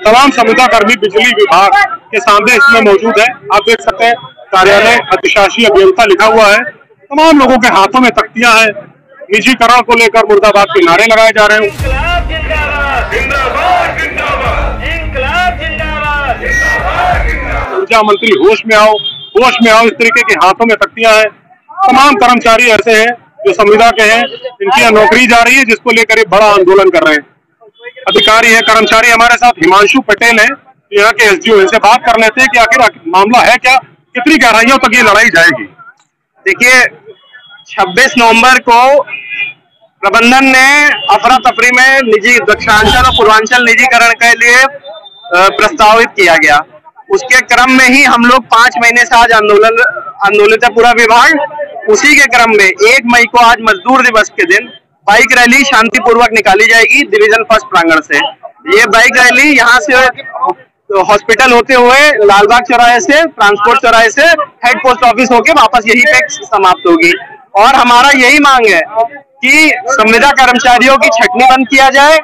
तमाम संविदा कर्मी बिजली विभाग के सामने इसमें मौजूद है। आप देख सकते हैं कार्यालय अधिशासी अभियंता लिखा हुआ है। तमाम लोगों के हाथों में तख्तियां हैं। निजीकरण को लेकर मुर्दाबाद के नारे लगाए जा रहे हैं। ऊर्जा मंत्री होश में आओ, होश में आओ, इस तरीके के हाथों में तख्तियां हैं। तमाम कर्मचारी ऐसे हैं जो संविदा के हैं, इनकी नौकरी जा रही है, जिसको लेकर ये बड़ा आंदोलन कर रहे हैं। अधिकारी है, कर्मचारी हमारे साथ हिमांशु पटेल है, यहाँ के एसडीओ, इनसे बात कर लेते हैं कि आखिर मामला है क्या, कितनी गहराइयों तक ये लड़ाई जाएगी। देखिए, 26 नवंबर को प्रबंधन ने अफरा तफरी में निजी दक्षिणांचल और पूर्वांचल निजीकरण के लिए प्रस्तावित किया गया। उसके क्रम में ही हम लोग 5 महीने से आज आंदोलित है पूरा विभाग। उसी के क्रम में 1 मई को आज मजदूर दिवस के दिन बाइक रैली शांतिपूर्वक निकाली जाएगी डिवीजन फर्स्ट प्रांगण से। ये बाइक रैली यहाँ से हॉस्पिटल होते हुए लालबाग चौराहे से, ट्रांसपोर्ट चौराहे से हेड पोस्ट ऑफिस होके वापस यहीं पे समाप्त होगी। और हमारा यही मांग है कि संविदा कर्मचारियों की छटनी बंद किया जाए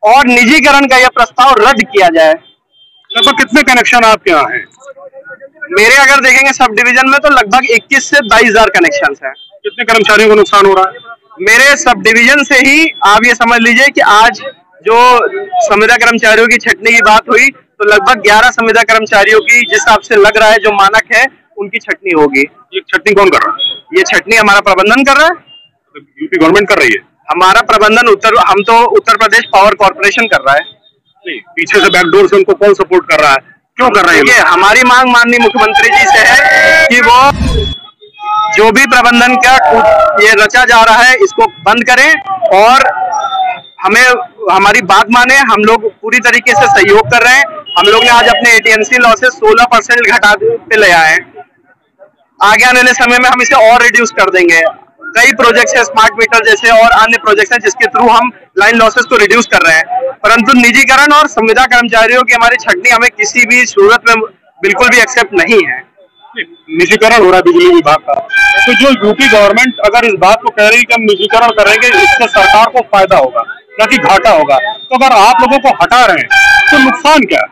और निजीकरण का यह प्रस्ताव रद्द किया जाए। लगभग कितने कनेक्शन आपके यहाँ हैं? मेरे अगर देखेंगे सब डिवीजन में तो लगभग 21 से 22,000 कनेक्शन है। कितने कर्मचारियों को नुकसान हो रहा है? मेरे सब डिवीजन से ही आप ये समझ लीजिए कि आज जो संविदा कर्मचारियों की छटनी की बात हुई तो लगभग 11 संविदा कर्मचारियों की, जिस हिसाब से लग रहा है जो मानक है, उनकी छटनी होगी। ये छटनी कौन कर रहा है? ये छटनी हमारा प्रबंधन कर रहा है। यूपी गवर्नमेंट कर रही है? हमारा प्रबंधन हम तो उत्तर प्रदेश पावर कॉर्पोरेशन कर रहा है। नहीं, पीछे से बैकडोर से उनको कौन सपोर्ट कर रहा है, क्यों कर रहे हैं? हमारी मांग माननीय मुख्यमंत्री जी से है कि वो जो भी प्रबंधन का ये रचा जा रहा है इसको बंद करें और हमें हमारी बात माने। हम लोग पूरी तरीके से सहयोग कर रहे हैं। हम लोग ने आज अपने एटीएनसी लॉसेस 16% घटा पे ले आए हैं। आगे आने वाले समय में हम इसे और रिड्यूस कर देंगे। कई प्रोजेक्ट्स है, स्मार्ट मीटर जैसे और अन्य प्रोजेक्ट्स हैं, जिसके थ्रू हम लाइन लॉसेस को रिड्यूस कर रहे हैं। परंतु निजीकरण और संविदा कर्मचारियों की हमारी छटनी हमें किसी भी सूरत में बिल्कुल भी एक्सेप्ट नहीं है। निजीकरण हो रहा है बिजली विभाग का, तो जो यूपी गवर्नमेंट अगर इस बात को कह रही है कि हम निजीकरण करेंगे, इससे सरकार को फायदा होगा न कि घाटा होगा, तो अगर आप लोगों को हटा रहे हैं तो नुकसान क्या है?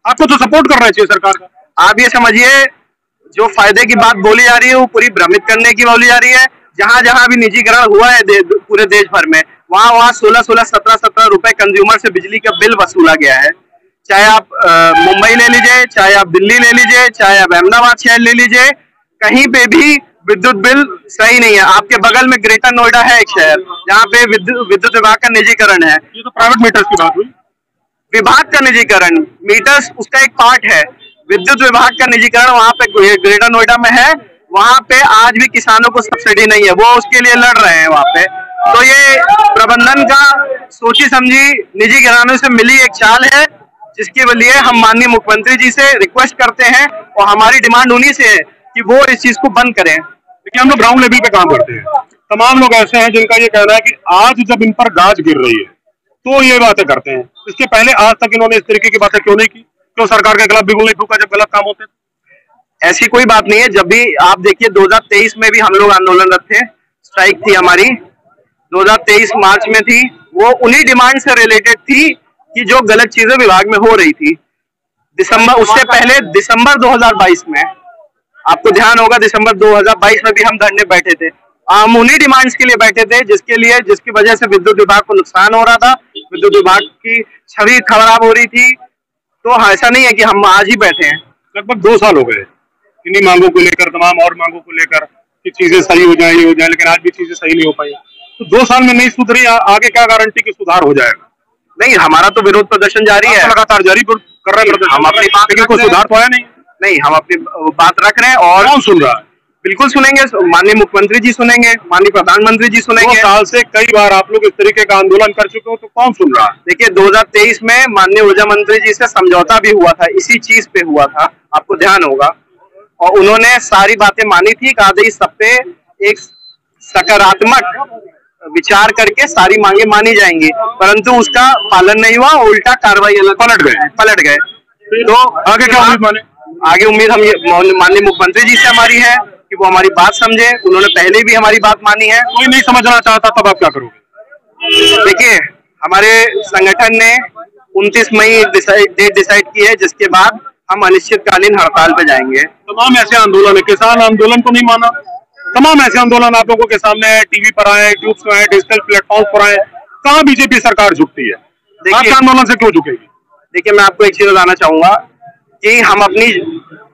आपको तो सपोर्ट करना चाहिए सरकार का। आप ये समझिए, जो फायदे की बात बोली जा रही है वो पूरी भ्रमित करने की बोली जा रही है। जहां जहां भी निजीकरण हुआ है पूरे देश भर में, वहां 16-16, 17-17 रुपए कंज्यूमर से बिजली का बिल वसूला गया है। चाहे आप मुंबई ले लीजिए, चाहे आप दिल्ली ले लीजिए, चाहे आप अहमदाबाद शहर ले लीजिए, कहीं पे भी विद्युत बिल सही नहीं है। आपके बगल में ग्रेटर नोएडा है एक शहर, जहाँ पे विद्युत विभाग का निजीकरण है। ये तो प्राइवेट मीटर्स की बात हुई। विभाग का निजीकरण, मीटर्स उसका एक पार्ट है। विद्युत विभाग का निजीकरण वहाँ पे ग्रेटर नोएडा में है। वहाँ पे आज भी किसानों को सब्सिडी नहीं है, वो उसके लिए लड़ रहे हैं वहाँ पे। तो ये प्रबंधन का सोची समझी निजी घरानों से मिली एक चाल है, जिसके लिए हम माननीय मुख्यमंत्री जी से रिक्वेस्ट करते हैं और हमारी डिमांड उन्हीं से है कि वो इस चीज को बंद करें। देखिए, हम लोग ग्राउंड लेवल पे काम करते हैं। तमाम लोग ऐसे हैं जिनका ये कहना है कि आज जब इन पर गाज गिर रही है तो ये बातें करते हैं। इसके पहले आज तक इन्होंने इस तरीके की बातें क्यों नहीं की? क्यों सरकार के खिलाफ बिगुल नहीं फूका जब गलत काम होते? ऐसी कोई बात नहीं है। जब भी आप देखिए 2023 में भी हम लोग आंदोलनरत थे, स्ट्राइक थी हमारी 2023 मार्च में थी। वो उन्हीं डिमांड से रिलेटेड थी कि जो गलत चीजें विभाग में हो रही थी। उससे पहले दिसंबर 2022 में, आपको ध्यान होगा, दिसंबर 2022 में भी हम धरने बैठे थे। हम उन्हीं डिमांड्स के लिए बैठे थे जिसकी वजह से विद्युत विभाग को नुकसान हो रहा था, विद्युत विभाग की छवि खराब हो रही थी। तो ऐसा नहीं है कि हम आज ही बैठे हैं। लगभग 2 साल हो गए इन्हीं मांगों को लेकर, तमाम और मांगों को लेकर कि चीजें सही हो जाए, ये हो जाए, लेकिन आज भी चीजें सही नहीं हो पाई। तो 2 साल में नहीं सुधरी, आगे क्या गारंटी की सुधार हो जाएगा? नहीं, हमारा तो विरोध प्रदर्शन जारी है, लगातार जारी कर रहे हैं। हम अपनी बात, लेकिन कोई सुधार तो आया नहीं। हम अपनी बात रख रहे हैं। और कौन सुन रहा है? बिल्कुल सुनेंगे, माननीय मुख्यमंत्री जी सुनेंगे, माननीय प्रधानमंत्री जी सुनेंगे। 2 साल से कई बार आप लोग इस तरीके का आंदोलन कर चुके हो, तो कौन सुन रहा है? देखिए, 2023 में माननीय ऊर्जा मंत्री जी से समझौता भी हुआ था, इसी चीज पे हुआ था, आपको ध्यान होगा। और उन्होंने सारी बातें मानी थी, कहा था इस सब पे एक सकारात्मक विचार करके सारी मांगे मानी जाएंगी, परंतु उसका पालन नहीं हुआ, उल्टा कार्रवाई पलट गए। तो आगे क्या उम्मीद माने? आगे उम्मीद हम ये माननीय मुख्यमंत्री जी से हमारी है कि वो हमारी बात समझे। उन्होंने पहले भी हमारी बात मानी है। कोई नहीं समझना चाहता तब आप क्या करोगे? देखिए, हमारे संगठन ने 29 मई डेट डिसाइड की है, जिसके बाद हम अनिश्चितकालीन हड़ताल पे जाएंगे। तमाम ऐसे आंदोलन है, किसान आंदोलन को नहीं माना, तमाम ऐसे आंदोलन आप लोगों के सामने है, टीवी पर आए, यूट्यूब पर आए, डिजिटल प्लेटफॉर्म पर आए, कहाँ बीजेपी सरकार झुकती है? आपके आंदोलन से क्यों झुकेगी? देखिए, मैं आपको एक चीज बताना चाहूंगा कि हम अपनी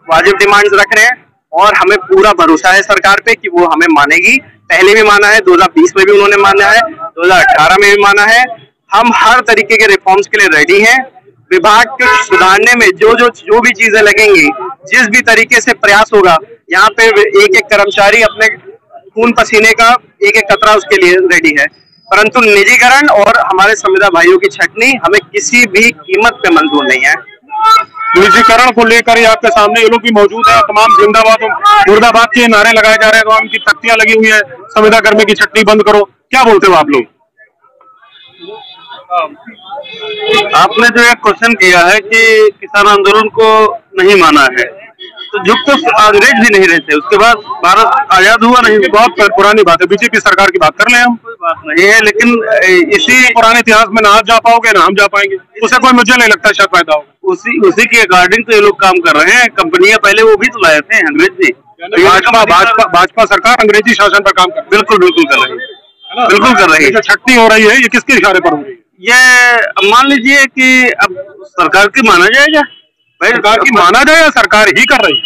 वाजिब डिमांड्स रख रहे हैं और हमें पूरा भरोसा है सरकार पे कि वो हमें मानेगी। पहले भी माना है, 2020 में भी उन्होंने माना है, 2018 में भी माना है। हम हर तरीके के रिफॉर्म्स के लिए रेडी हैं। विभाग को सुधारने में जो भी चीजें लगेंगी, जिस भी तरीके से प्रयास होगा, यहाँ पे एक एक कर्मचारी अपने खून पसीने का एक एक कतरा उसके लिए रेडी है। परंतु निजीकरण और हमारे संविदा भाइयों की छटनी हमें किसी भी कीमत पे मंजूर नहीं है। निजीकरण को लेकर आपके सामने ये लोग भी मौजूद है, तमाम जिंदाबाद मुर्दाबाद के नारे लगाए जा रहे हैं, तमाम की तख्तियां लगी हुई है, संविदा कर्मी की छटनी बंद करो। क्या बोलते हो आप लोग? आपने जो एक क्वेश्चन किया है कि किसान आंदोलन को नहीं माना है, तो झुक तो अंग्रेज भी नहीं रहते, उसके बाद भारत आजाद हुआ नहीं। बहुत पुरानी बात है, बीजेपी सरकार की बात कर ले, हम कोई बात नहीं है, लेकिन इसी पुराने इतिहास में ना आप जा पाओगे ना हम जा पाएंगे, उससे कोई मुझे नहीं लगता शायद फायदा होगा। उसी के अकॉर्डिंग तो ये लोग काम कर रहे हैं। कंपनियां पहले वो भी तो लाए थे अंग्रेज भी। भाजपा सरकार अंग्रेजी शासन पर काम कर बिल्कुल कर रही है, बिल्कुल कर रही है। जो छटनी हो रही है ये किसके इशारे पर हो रही है? ये मान लीजिए कि अब सरकार की माना जाएगा, भाई सरकार की माना जाए या सरकार ही कर रही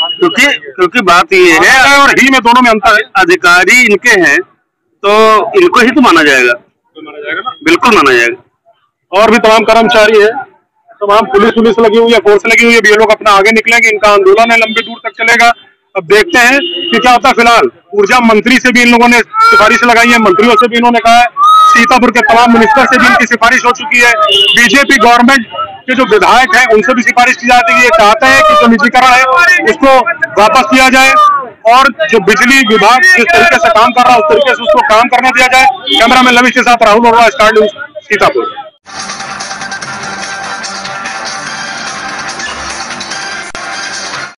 है? क्योंकि बात ये है और ही में दोनों में अंतर है। अधिकारी इनके हैं तो इनको ही तो माना जाएगा, बिल्कुल माना जाएगा। और भी तमाम कर्मचारी है, तमाम पुलिस लगी हुई है, फोर्स लगी हुई है, ये लोग अपना आगे निकलेंगे, इनका आंदोलन है लंबी दूर तक चलेगा। अब देखते हैं कि क्या होता है। फिलहाल ऊर्जा मंत्री से भी इन लोगों ने सिफारिश लगाई है, मंत्रियों से भी इन्होंने कहा है, सीतापुर के तमाम मिनिस्टर से भी इनकी सिफारिश हो चुकी है, बीजेपी गवर्नमेंट के जो विधायक हैं उनसे भी सिफारिश की जाती है। ये चाहते हैं कि जो निजीकरण है उसको वापस किया जाए और जो बिजली विभाग जिस तरीके से काम कर रहा है उस तरीके से उसको काम करने दिया जाए। कैमरा मैन लविश के साथ राहुल अरोड़ा, स्टार न्यूज, सीतापुर।